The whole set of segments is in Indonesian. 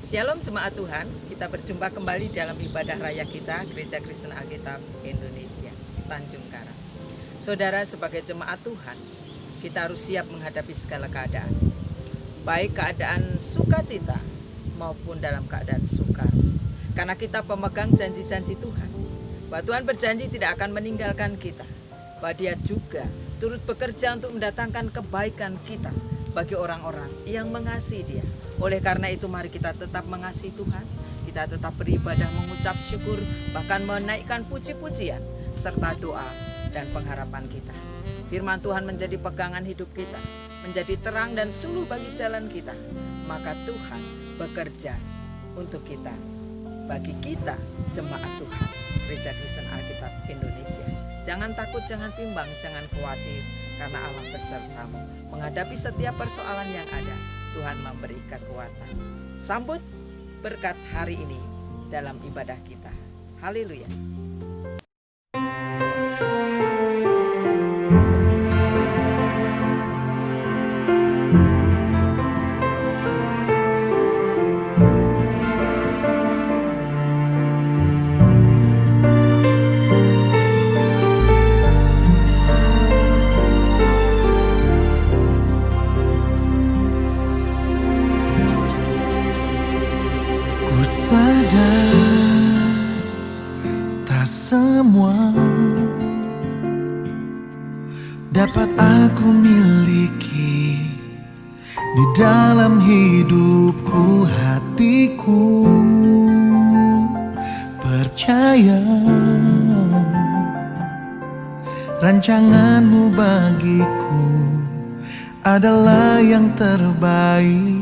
Shalom jemaat Tuhan, kita berjumpa kembali dalam ibadah raya kita Gereja Kristen Alkitab Indonesia, Tanjung Karang. Saudara, sebagai jemaat Tuhan, kita harus siap menghadapi segala keadaan, baik keadaan sukacita maupun dalam keadaan sukar. Karena kita pemegang janji-janji Tuhan, bahwa Tuhan berjanji tidak akan meninggalkan kita, bahwa Dia juga turut bekerja untuk mendatangkan kebaikan kita bagi orang-orang yang mengasihi Dia. Oleh karena itu, mari kita tetap mengasihi Tuhan, kita tetap beribadah, mengucap syukur, bahkan menaikkan puji-pujian serta doa dan pengharapan kita. Firman Tuhan menjadi pegangan hidup kita, menjadi terang dan suluh bagi jalan kita. Maka Tuhan bekerja untuk kita, bagi kita jemaat Tuhan Gereja Kristen Alkitab Indonesia. Jangan takut, jangan bimbang, jangan khawatir, karena Allah besertamu. Menghadapi setiap persoalan yang ada, Tuhan memberi kekuatan. Sambut berkat hari ini dalam ibadah kita. Haleluya. Tak semua dapat aku miliki di dalam hidupku, hatiku percaya rancanganmu bagiku adalah yang terbaik.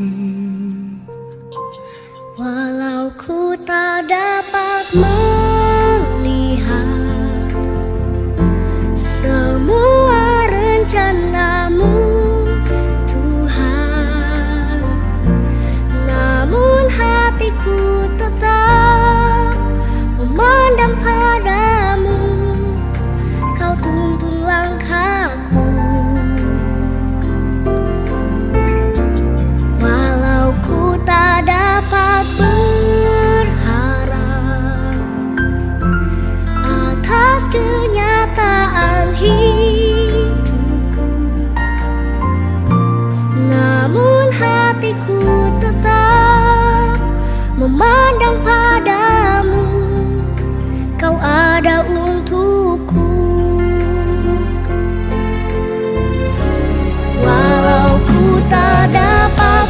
Walau ku tak dapat melihat semua rencanamu, Tuhan, namun hatiku tetap memandang padamu. Kau tuntun langkahku. Walau ku tak dapat berharap atas kenyataan hidupku, namun hatiku tetap memandang padamu. Kau ada untukku. Walau ku tak dapat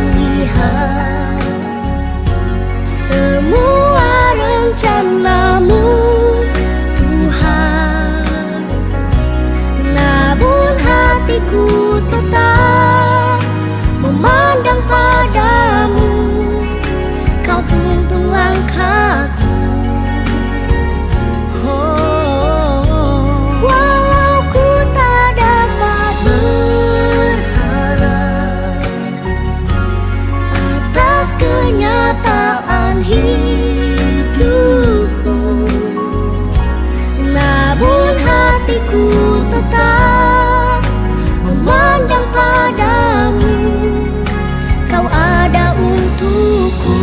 melihat semua rencanamu, Tuhan, namun hatiku tetap memandang padamu. Kau tuntun langkahku. Walau ku tak dapat berharap atas kenyataan hidupku, namun hatiku tetap memandang padamu. Kau ada untukku.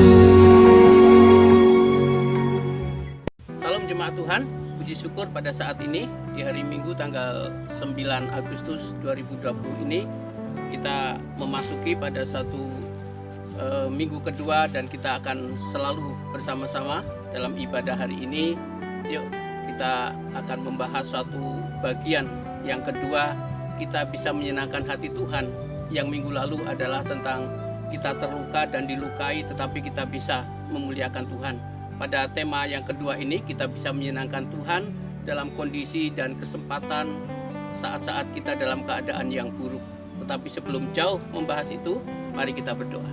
Salam jemaat Tuhan, puji syukur pada saat ini di hari Minggu tanggal 9 Agustus 2020 ini kita memasuki pada satu minggu kedua dan kita akan selalu bersama-sama dalam ibadah hari ini. Yuk kita akan membahas suatu bagian yang kedua, kita bisa menyenangkan hati Tuhan. Yang minggu lalu adalah tentang kita terluka dan dilukai tetapi kita bisa memuliakan Tuhan. Pada tema yang kedua ini kita bisa menyenangkan Tuhan dalam kondisi dan kesempatan saat-saat kita dalam keadaan yang buruk. Tetapi sebelum jauh membahas itu, mari kita berdoa.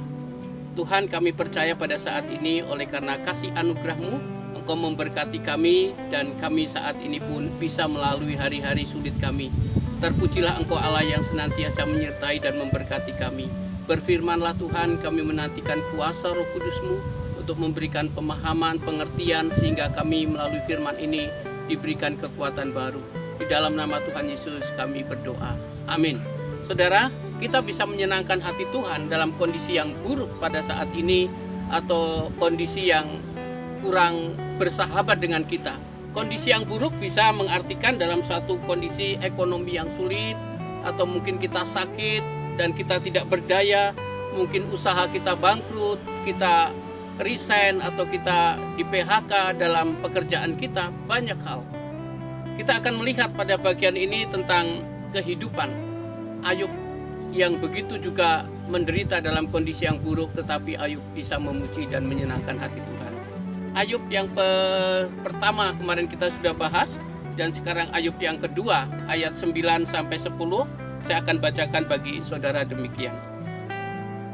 Tuhan, kami percaya pada saat ini oleh karena kasih anugerah-Mu, Engkau memberkati kami dan kami saat ini pun bisa melalui hari-hari sulit kami. Terpujilah Engkau Allah yang senantiasa menyertai dan memberkati kami. Berfirmanlah Tuhan, kami menantikan kuasa Roh Kudus-Mu untuk memberikan pemahaman, pengertian sehingga kami melalui firman ini diberikan kekuatan baru. Di dalam nama Tuhan Yesus kami berdoa. Amin. Saudara, kita bisa menyenangkan hati Tuhan dalam kondisi yang buruk pada saat ini, atau kondisi yang kurang bersahabat dengan kita. Kondisi yang buruk bisa mengartikan dalam suatu kondisi ekonomi yang sulit, atau mungkin kita sakit dan kita tidak berdaya, mungkin usaha kita bangkrut, kita resign, atau kita di PHK dalam pekerjaan kita, banyak hal. Kita akan melihat pada bagian ini tentang kehidupan Ayub yang begitu juga menderita dalam kondisi yang buruk, tetapi Ayub bisa memuji dan menyenangkan hati Tuhan. Ayub yang pertama kemarin kita sudah bahas, dan sekarang Ayub yang kedua ayat 9 sampai 10 saya akan bacakan bagi saudara demikian.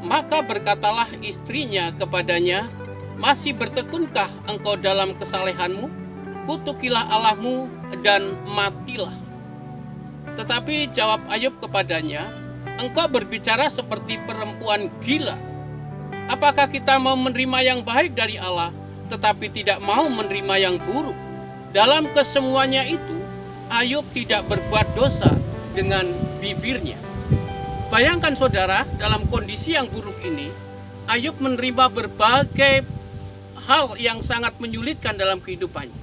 Maka berkatalah istrinya kepadanya, masih bertekunkah engkau dalam kesalehanmu? Kutukilah Allahmu dan matilah. Tetapi jawab Ayub kepadanya, engkau berbicara seperti perempuan gila. Apakah kita mau menerima yang baik dari Allah, tetapi tidak mau menerima yang buruk? Dalam kesemuanya itu, Ayub tidak berbuat dosa dengan bibirnya. Bayangkan saudara, dalam kondisi yang buruk ini, Ayub menerima berbagai hal yang sangat menyulitkan dalam kehidupannya.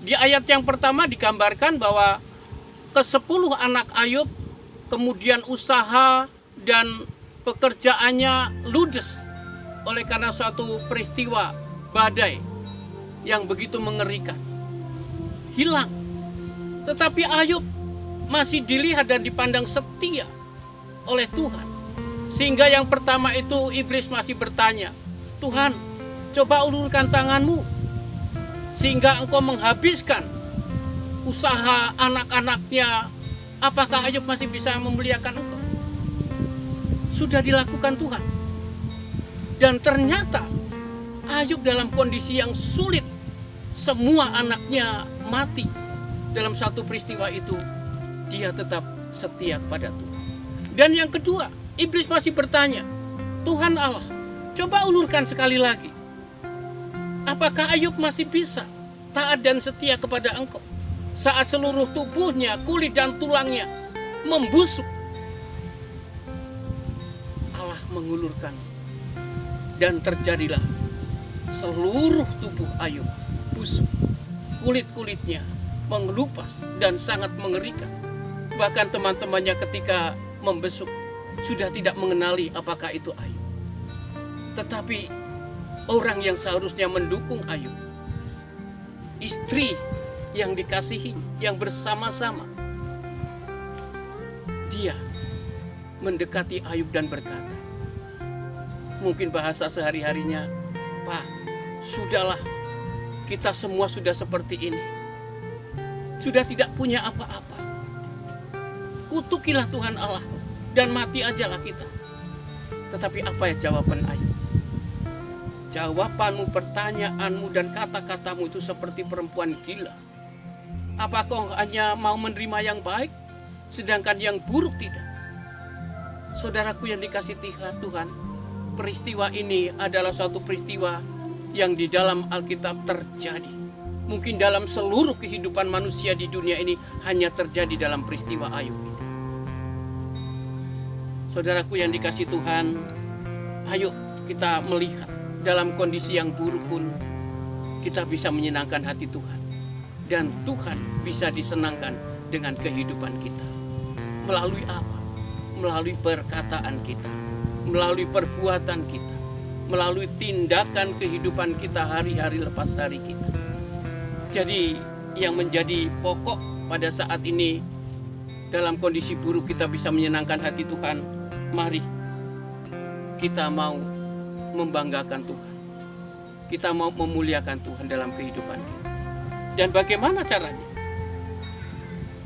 Di ayat yang pertama digambarkan bahwa ke-10 anak Ayub kemudian usaha dan pekerjaannya ludes oleh karena suatu peristiwa badai yang begitu mengerikan. Hilang. Tetapi Ayub masih dilihat dan dipandang setia oleh Tuhan. Sehingga yang pertama itu iblis masih bertanya, Tuhan, coba ulurkan tanganmu sehingga engkau menghabiskan usaha anak-anaknya. Apakah Ayub masih bisa memuliakan engkau? Sudah dilakukan Tuhan. Dan ternyata Ayub dalam kondisi yang sulit, semua anaknya mati. Dalam satu peristiwa itu, dia tetap setia kepada Tuhan. Dan yang kedua, iblis masih bertanya, Tuhan Allah, coba ulurkan sekali lagi. Apakah Ayub masih bisa taat dan setia kepada engkau saat seluruh tubuhnya, kulit dan tulangnya membusuk? Allah mengulurkan, dan terjadilah seluruh tubuh Ayub busuk, kulit-kulitnya mengelupas dan sangat mengerikan. Bahkan teman-temannya ketika membesuk sudah tidak mengenali apakah itu Ayub. Tetapi orang yang seharusnya mendukung Ayub, istri yang dikasihi, yang bersama-sama, dia mendekati Ayub dan berkata, mungkin bahasa sehari-harinya, Pak, sudahlah, kita semua sudah seperti ini, sudah tidak punya apa-apa. Kutukilah Tuhan Allah dan mati ajalah kita. Tetapi apa ya jawaban Ayub? Jawabanmu, pertanyaanmu dan kata-katamu itu seperti perempuan gila. Apakah hanya mau menerima yang baik, sedangkan yang buruk tidak? Saudaraku yang dikasihi Tuhan, peristiwa ini adalah suatu peristiwa yang di dalam Alkitab terjadi. Mungkin dalam seluruh kehidupan manusia di dunia ini hanya terjadi dalam peristiwa Ayub ini. Saudaraku yang dikasihi Tuhan, ayo kita melihat dalam kondisi yang buruk pun kita bisa menyenangkan hati Tuhan. Dan Tuhan bisa disenangkan dengan kehidupan kita. Melalui apa? Melalui perkataan kita, melalui perbuatan kita, melalui tindakan kehidupan kita hari-hari lepas hari kita. Jadi yang menjadi pokok pada saat ini, dalam kondisi buruk kita bisa menyenangkan hati Tuhan. Mari kita mau membanggakan Tuhan, kita mau memuliakan Tuhan dalam kehidupan kita. Dan bagaimana caranya?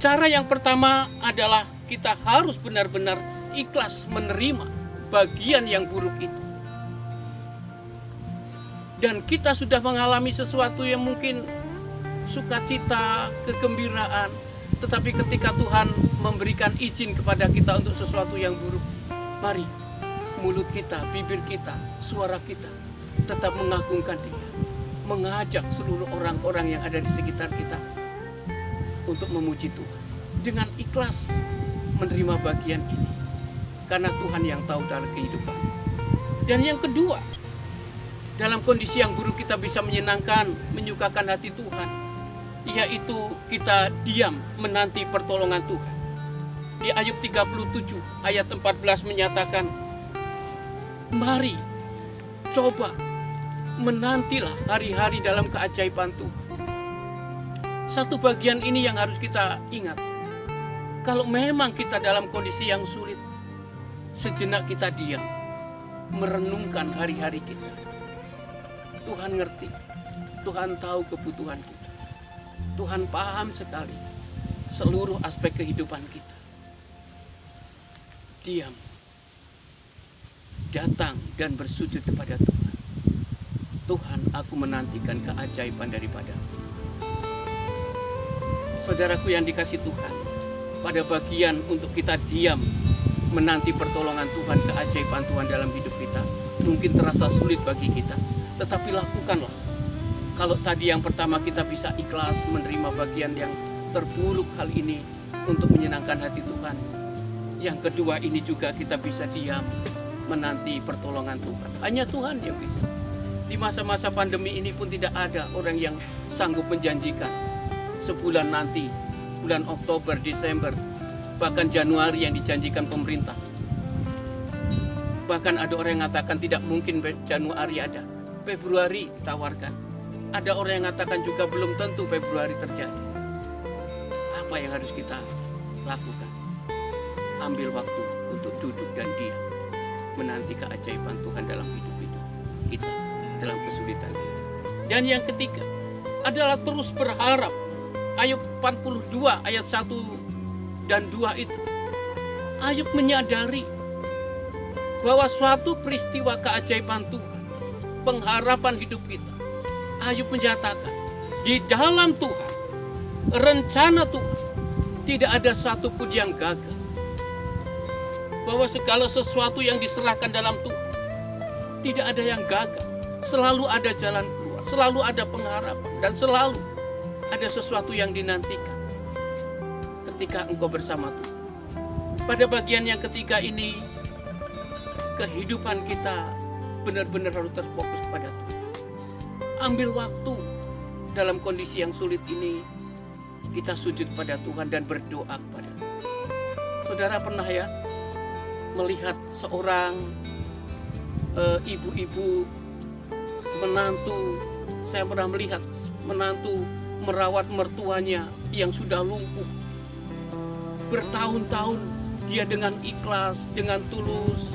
Cara yang pertama adalah kita harus benar-benar ikhlas menerima bagian yang buruk itu. Dan kita sudah mengalami sesuatu yang mungkin sukacita, kegembiraan, tetapi ketika Tuhan memberikan izin kepada kita untuk sesuatu yang buruk, mari mulut kita, bibir kita, suara kita tetap mengagungkan Dia, mengajak seluruh orang-orang yang ada di sekitar kita untuk memuji Tuhan dengan ikhlas menerima bagian ini. karena Tuhan yang tahu dalam kehidupan. Dan yang kedua, dalam kondisi yang buruk kita bisa menyenangkan, menyukakan hati Tuhan, yaitu kita diam menanti pertolongan Tuhan. Di Ayub 37 ayat 14 menyatakan, mari coba menantilah hari-hari dalam keajaiban Tuhan. Satu bagian ini yang harus kita ingat. Kalau memang kita dalam kondisi yang sulit, sejenak kita diam, merenungkan hari-hari kita. Tuhan ngerti, Tuhan tahu kebutuhan kita. Tuhan paham sekali seluruh aspek kehidupan kita. Diam, datang dan bersujud kepada Tuhan. Tuhan, aku menantikan keajaiban daripada-Mu. Saudaraku yang dikasih Tuhan, pada bagian untuk kita diam menanti pertolongan Tuhan, keajaiban Tuhan dalam hidup kita, mungkin terasa sulit bagi kita, tetapi lakukanlah. Kalau tadi yang pertama kita bisa ikhlas menerima bagian yang terburuk hal ini untuk menyenangkan hati Tuhan, yang kedua ini juga kita bisa diam menanti pertolongan Tuhan. Hanya Tuhan yang bisa. Di masa-masa pandemi ini pun tidak ada orang yang sanggup menjanjikan sebulan nanti, bulan Oktober, Desember, bahkan Januari yang dijanjikan pemerintah. Bahkan ada orang yang mengatakan tidak mungkin Januari ada, Februari ditawarkan. Ada orang yang mengatakan juga belum tentu Februari terjadi. Apa yang harus kita lakukan? Ambil waktu untuk duduk dan diam, menanti keajaiban Tuhan dalam hidup kita, dalam kesulitan kita. Dan yang ketiga adalah terus berharap. Ayub 42 ayat 1 dan 2 itu, Ayub menyadari bahwa suatu peristiwa keajaiban Tuhan, pengharapan hidup kita. Ayub menyatakan, di dalam Tuhan, rencana Tuhan, tidak ada satupun yang gagal. Bahwa segala sesuatu yang diserahkan dalam Tuhan, tidak ada yang gagal. Selalu ada jalan keluar, selalu ada pengharapan, dan selalu ada sesuatu yang dinantikan ketika engkau bersama Tuhan. Pada bagian yang ketiga ini, kehidupan kita benar-benar harus terfokus kepada Tuhan. Ambil waktu dalam kondisi yang sulit ini, kita sujud pada Tuhan dan berdoa kepada Tuhan. Saudara pernah ya melihat seorang ibu-ibu menantu, saya pernah melihat menantu merawat mertuanya yang sudah lumpuh. Bertahun-tahun dia dengan ikhlas, dengan tulus,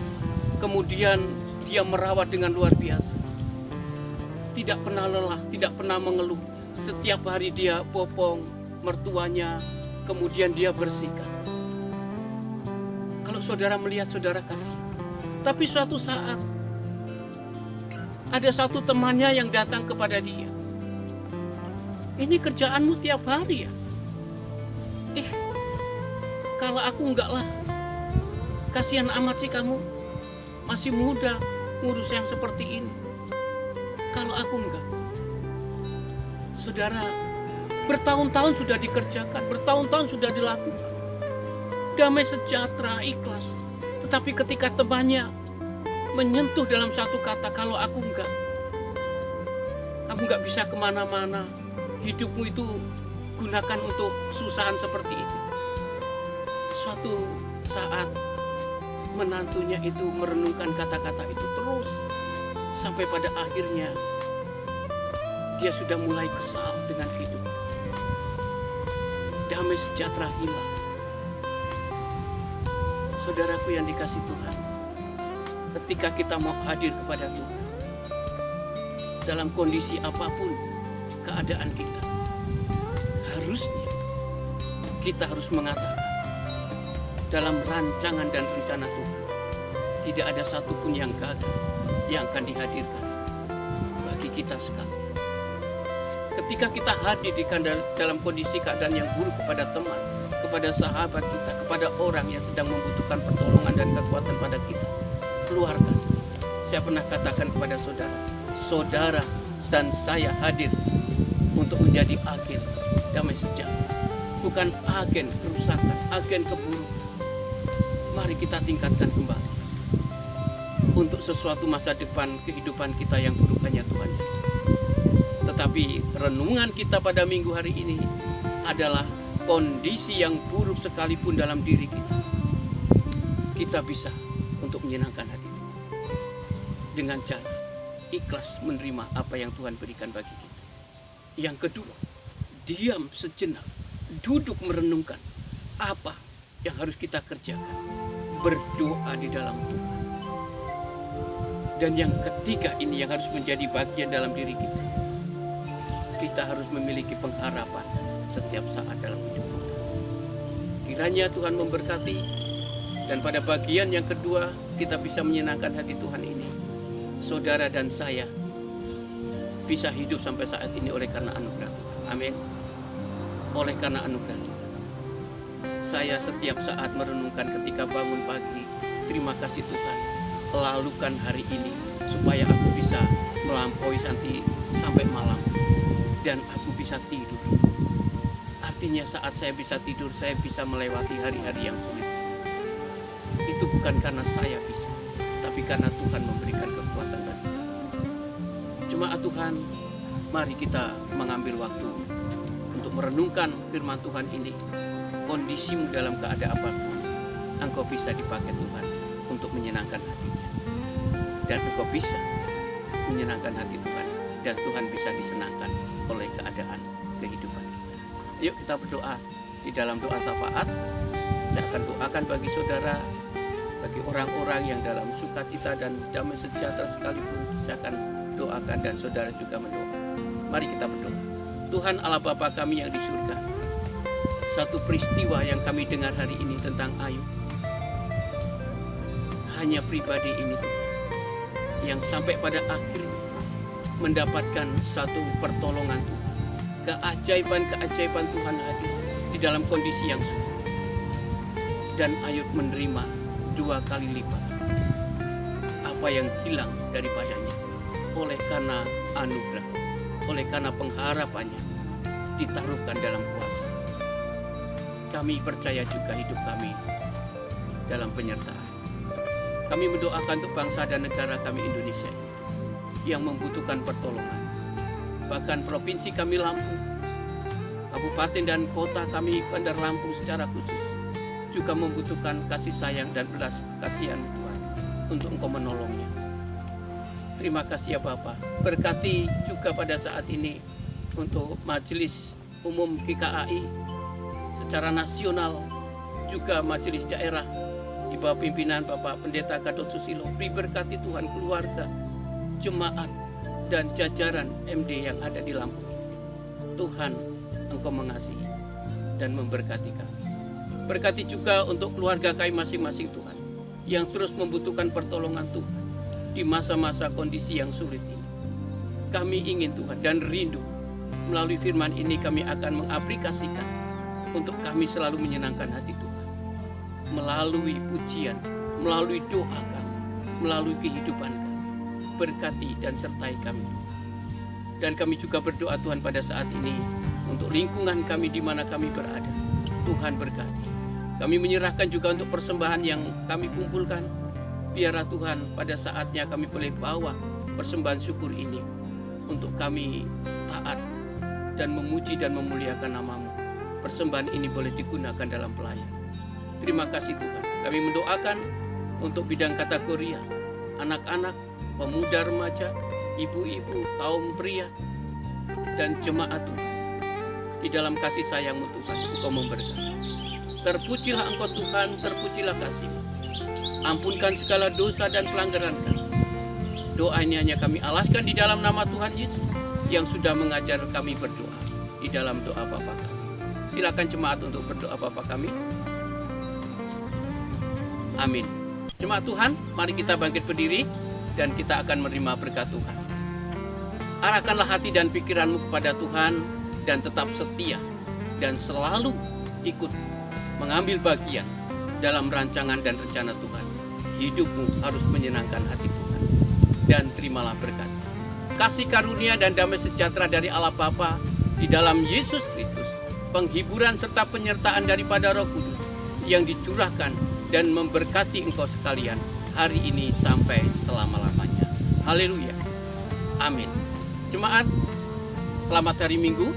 kemudian dia merawat dengan luar biasa. Tidak pernah lelah, tidak pernah mengeluh. Setiap hari dia popong mertuanya, kemudian dia bersihkan. Kalau saudara melihat, saudara kasih. Tapi suatu saat ada satu temannya yang datang kepada dia. Ini kerjaanmu tiap hari ya? Kalau aku enggak lah. Kasihan amat sih kamu. Masih muda ngurus yang seperti ini. Kalau aku enggak. Saudara, bertahun-tahun sudah dikerjakan, bertahun-tahun sudah dilakukan. Damai sejahtera, ikhlas. Tetapi ketika temannya menyentuh dalam satu kata, kalau aku enggak, kamu enggak bisa kemana-mana. Hidupmu itu gunakan untuk susahan seperti itu. Suatu saat menantunya itu merenungkan kata-kata itu terus. Sampai pada akhirnya dia sudah mulai kesal dengan hidup. Damai sejahtera hilang. Saudaraku yang dikasih Tuhan, ketika kita mau hadir kepada Tuhan, dalam kondisi apapun keadaan kita, harusnya kita harus mengatakan dalam rancangan dan rencana Tuhan, tidak ada satupun yang gagal yang akan dihadirkan bagi kita sekalian. Ketika kita hadir dalam kondisi keadaan yang buruk kepada teman, kepada sahabat kita, kepada orang yang sedang membutuhkan pertolongan dan kekuatan pada kita, keluarkan. Saya pernah katakan kepada saudara, saudara dan saya hadir untuk menjadi agen damai sejahtera, bukan agen kerusakan, agen keburukan. mari kita tingkatkan kembali untuk sesuatu masa depan kehidupan kita yang buruk hanya Tuhan. Tetapi renungan kita pada minggu hari ini adalah kondisi yang buruk sekalipun dalam diri kita bisa untuk menyenangkan hati Tuhan dengan cara ikhlas menerima apa yang Tuhan berikan bagi kita. Yang kedua, diam sejenak, duduk merenungkan apa yang harus kita kerjakan, berdoa di dalam Tuhan. Dan yang ketiga ini yang harus menjadi bagian dalam diri kita. Kita harus memiliki pengharapan setiap saat dalam hidup kita. Kiranya Tuhan memberkati, dan pada bagian yang kedua kita bisa menyenangkan hati Tuhan ini. Saudara dan saya bisa hidup sampai saat ini oleh karena anugerah Tuhan. Amin. Oleh karena anugerah Tuhan. Saya setiap saat merenungkan ketika bangun pagi, terima kasih Tuhan, lalukan hari ini supaya aku bisa melampaui sampai malam dan aku bisa tidur. Artinya saat saya bisa tidur, saya bisa melewati hari-hari yang sulit. Itu bukan karena saya bisa, tapi karena Tuhan memberikan kekuatan bagi saya. Jemaat Tuhan, mari kita mengambil waktu untuk merenungkan firman Tuhan ini. Kondisimu dalam keadaan apapun, engkau bisa dipakai Tuhan untuk menyenangkan hatinya. Dan engkau bisa menyenangkan hati Tuhan, dan Tuhan bisa disenangkan oleh keadaan kehidupan kita. Yuk kita berdoa di dalam doa syafaat. Saya akan doakan bagi saudara, bagi orang-orang yang dalam sukacita dan damai sejahtera sekalipun. Saya akan doakan dan saudara juga mendoa. Mari kita berdoa. Tuhan Allah Bapa kami yang di surga, satu peristiwa yang kami dengar hari ini tentang Ayub, hanya pribadi ini yang sampai pada akhirnya mendapatkan satu pertolongan Tuhan. Keajaiban-keajaiban Tuhan hadir di dalam kondisi yang sulit. Dan Ayub menerima 2 kali lipat apa yang hilang daripadanya. Oleh karena anugerah, oleh karena pengharapannya ditaruhkan dalam kuasa. Kami percaya juga hidup kami dalam penyertaan. Kami mendoakan untuk bangsa dan negara kami Indonesia yang membutuhkan pertolongan. Bahkan provinsi kami Lampung, kabupaten dan kota kami Bandar Lampung secara khusus juga membutuhkan kasih sayang dan belas kasihan Tuhan untuk Engkau menolongnya. Terima kasih ya Bapa. Berkati juga pada saat ini untuk Majelis Umum GKAI secara nasional, juga majelis daerah di bawah pimpinan Bapak Pendeta Gatot Susilo. Diberkati Tuhan keluarga, jemaat, dan jajaran MD yang ada di Lampung. Tuhan, Engkau mengasihi dan memberkati kami. Berkati juga untuk keluarga kami masing-masing Tuhan, yang terus membutuhkan pertolongan Tuhan di masa-masa kondisi yang sulit ini. Kami ingin Tuhan dan rindu melalui firman ini kami akan mengaplikasikan untuk kami selalu menyenangkan hati Tuhan. Melalui pujian, melalui doa kami, melalui kehidupan kami. Berkati dan sertai kami. Dan kami juga berdoa Tuhan pada saat ini untuk lingkungan kami di mana kami berada. Tuhan berkati. Kami menyerahkan juga untuk persembahan yang kami kumpulkan. Biarlah Tuhan pada saatnya kami boleh bawa persembahan syukur ini untuk kami taat dan memuji dan memuliakan nama-Mu. Persembahan ini boleh digunakan dalam pelayan. Terima kasih Tuhan. Kami mendoakan untuk bidang kategori anak-anak, pemuda remaja, ibu-ibu, kaum pria, dan jemaat Tuhan. Di dalam kasih sayang-Mu Tuhan, Engkau memberkati. Terpujilah Engkau Tuhan, terpujilah kasih-Mu. Ampunkan segala dosa dan pelanggaran kami. Doa ini hanya kami alaskan di dalam nama Tuhan Yesus yang sudah mengajar kami berdoa di dalam doa Bapa kami. Silakan jemaat untuk berdoa Bapa kami. Amin. Jemaat Tuhan, mari kita bangkit berdiri dan kita akan menerima berkat Tuhan. Arahkanlah hati dan pikiranmu kepada Tuhan dan tetap setia dan selalu ikut mengambil bagian dalam rancangan dan rencana Tuhan. Hidupmu harus menyenangkan hati Tuhan dan terimalah berkat. Kasih karunia dan damai sejahtera dari Allah Bapa di dalam Yesus Kristus, penghiburan serta penyertaan daripada Roh Kudus yang dicurahkan dan memberkati engkau sekalian hari ini sampai selama-lamanya. Haleluya. Amin. Jemaat, selamat hari Minggu,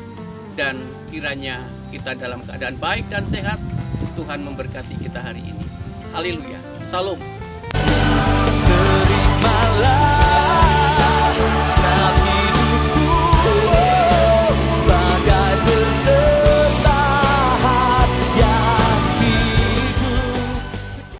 dan kiranya kita dalam keadaan baik dan sehat. Tuhan memberkati kita hari ini. Haleluya. Salam.